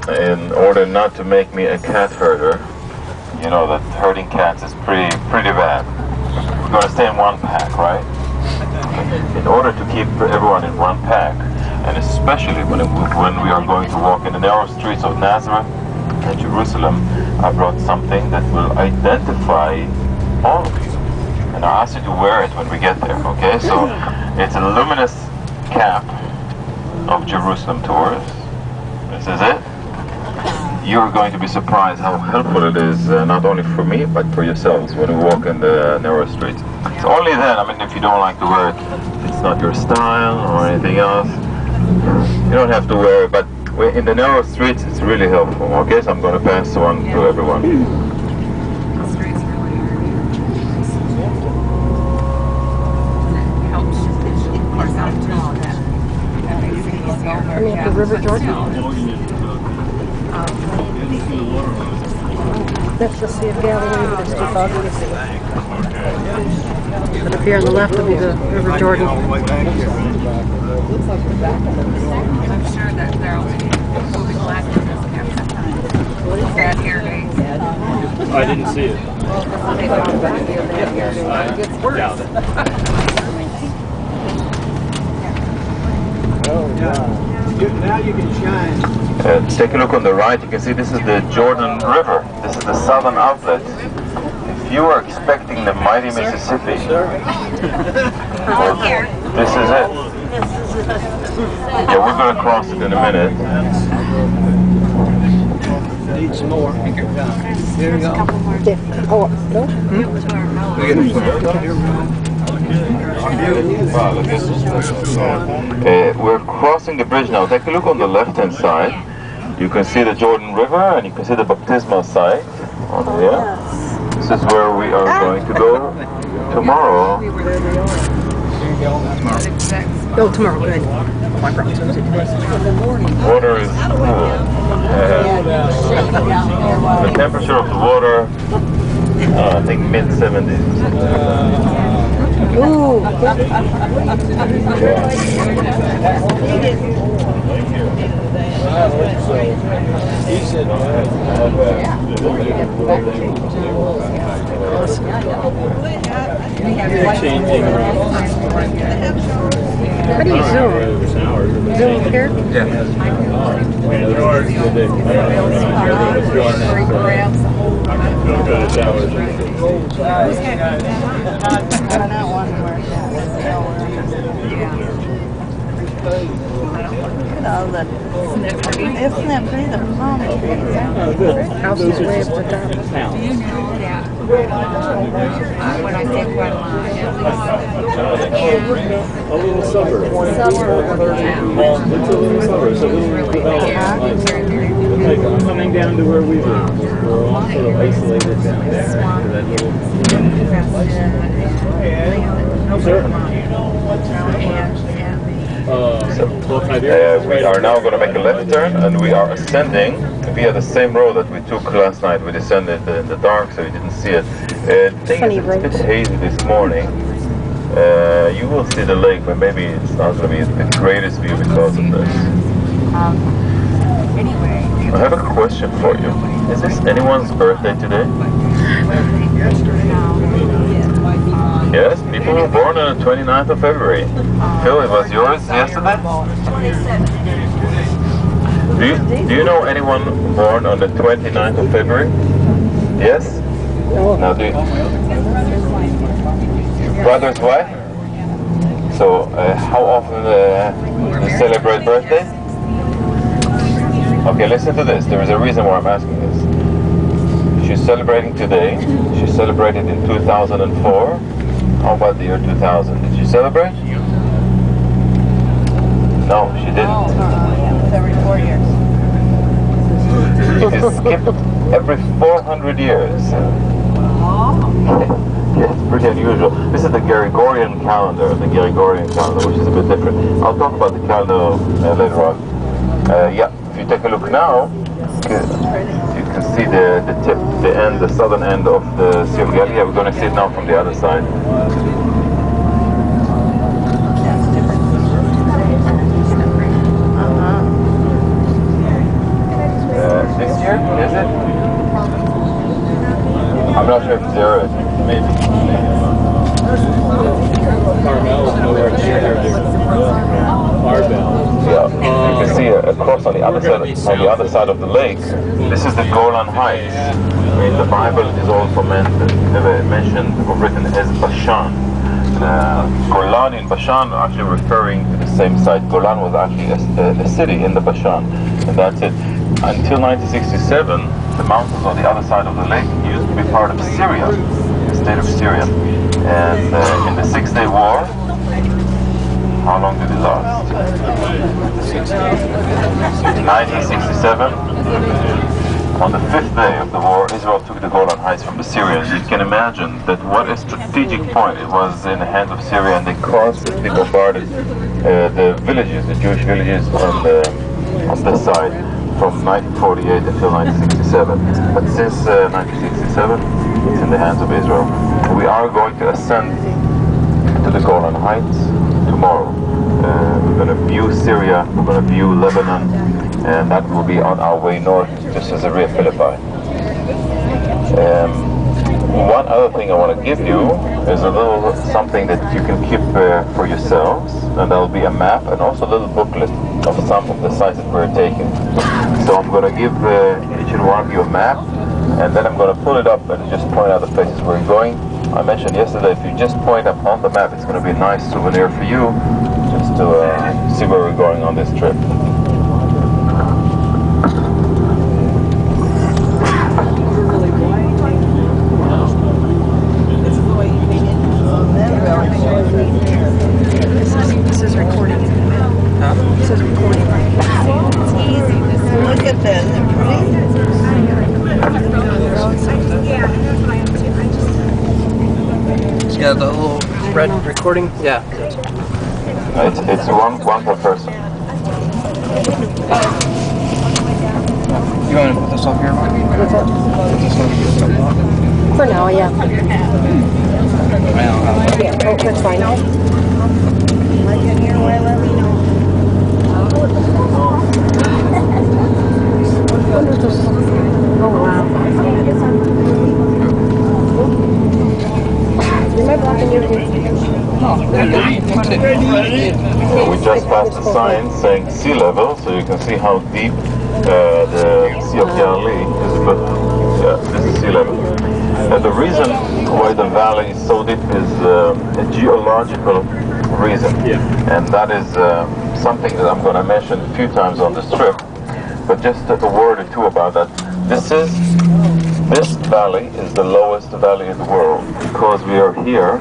in order not to make me a cat herder. You know that herding cats is pretty bad. We're going to stay in one pack, right? In order to keep everyone in one pack, and especially when we are going to walk in the narrow streets of Nazareth and Jerusalem, I brought something that will identify all of you. And I'll ask you to wear it when we get there, okay? So it's a luminous cap of Jerusalem tourists. This is it. You're going to be surprised how helpful it is, not only for me, but for yourselves when we walk in the narrow streets. So only then, I mean, if you don't like to wear it, it's not your style or anything else, you don't have to wear it, but in the narrow streets, it's really helpful. Okay, so I'm going to pass one to everyone. I mean, the River Jordan. That's the Sea of Galilee, but it's too foggy to see. But up here on the left will be the River Jordan. I'm sure that there'll be moving glasses doesn't have bad hair days. I didn't see it. Doubt it. Now you can shine. Take a look on the right. You can see this is the Jordan River. This is the southern outlet. If you are expecting the mighty Mississippi, well, this is it. Yeah, we're going to cross it in a minute. Need some more. Here we go. Oh, no? We're crossing the bridge now. Take a look on the left-hand side. You can see the Jordan River and you can see the baptismal site on here. This is where we are going to go tomorrow. Oh, tomorrow, good. Water is cool. The temperature of the water, I think mid-70s. Ooh. How do you zoom? Zoom here? Yeah. Isn't that pretty? The palm trees. House is way up the top. Do you know that when I say Guatemala, A little suburb. It's a little suburb. It's a little development. Like coming down to where we live. We're all sort of isolated down there. To that little. Certainly. We are now going to make a left turn and we are ascending via the same road that we took last night. We descended in the dark so you didn't see it. I think it's a bit hazy this morning. You will see the lake, but maybe it's not going to be the greatest view because of this. I have a question for you. Is this anyone's birthday today? Yes, people were born on the 29th of February. Phil, it was yours yesterday? Do you know anyone born on the 29th of February? Yes? Now do you? Brother's wife? So, how often do you celebrate birthday? Okay, listen to this. There is a reason why I'm asking this. She's celebrating today. She celebrated in 2004. How about the year 2000? Did you celebrate? No, she didn't. it's every 4 years. It is skipped every 400 years. Yeah, it's pretty unusual. This is the Gregorian calendar, which is a bit different. I'll talk about the calendar later on. Yeah, if you take a look now, you can see the tip, the southern end of the Sea of Galilee. We're going to see it now from the other side. I'm not sure if there is, maybe. Carmel is nowhere near there. Barbell. Yeah, you can see across on the other side of the lake. This is the Golan Heights. In the Bible, it is also mentioned or written as Bashan. Golan in Bashan are actually referring to the same site. Golan was actually a city in the Bashan, and that's it. Until 1967, the mountains on the other side of the lake used to be part of Syria, the state of Syria. And in the 6-Day War, how long did it last? 1967. On the 5th day of the war, Israel took the Golan Heights from the Syrians. You can imagine that what a strategic point it was in the hands of Syria, and they constantly bombarded the villages, the Jewish villages on this side, from 1948 until 1967. But since 1967, it's in the hands of Israel. We are going to ascend to the Golan Heights tomorrow. We're going to view Syria, we're going to view Lebanon, and that will be on our way north to Caesarea Philippi. One other thing I want to give you is a little something that you can keep for yourselves, and there'll be a map and also a little booklet of some of the sites that we're taking. So I'm going to give each and one of you a map, and then I'm going to pull it up and just point out the places we're going. I mentioned yesterday, if you just point up on the map, it's going to be a nice souvenir for you, just to see where we're going on this trip. This is recording. This is recording. It's easy. Look at that. Isn't it pretty? It's got the little red recording. Yeah. It's one per person. You want to put this up here, Mike? What's that? Put this up here. For now, yeah. Yeah, oh, that's fine. Like in here, where let me know. Oh, wow. Am I blocking you? We just passed a sign saying sea level, so you can see how deep the Sea of Galilee is. But yeah, this is sea level. And the reason why the valley is so deep is a geological reason, and that is something that I'm going to mention a few times on this trip. But just a word or two about that. This valley is the lowest valley in the world because we are here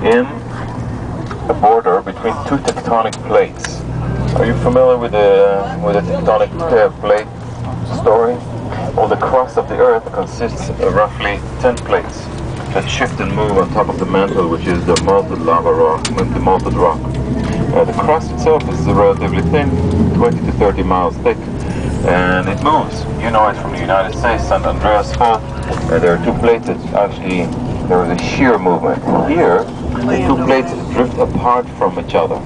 in a border between two tectonic plates. Are you familiar with the tectonic plate story? Well, the crust of the Earth consists of roughly 10 plates that shift and move on top of the mantle, which is the molten lava rock, the molten rock. The crust itself is relatively thin, 20 to 30 miles thick, and it moves. You know it from the United States, San Andreas Fault. There are two plates that actually, there is a shear movement. Here, the two plates drift apart from each other,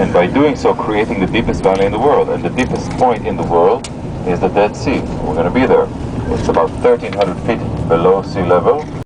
and by doing so, creating the deepest valley in the world. And the deepest point in the world is the Dead Sea. We're going to be there. It's about 1,300 feet below sea level.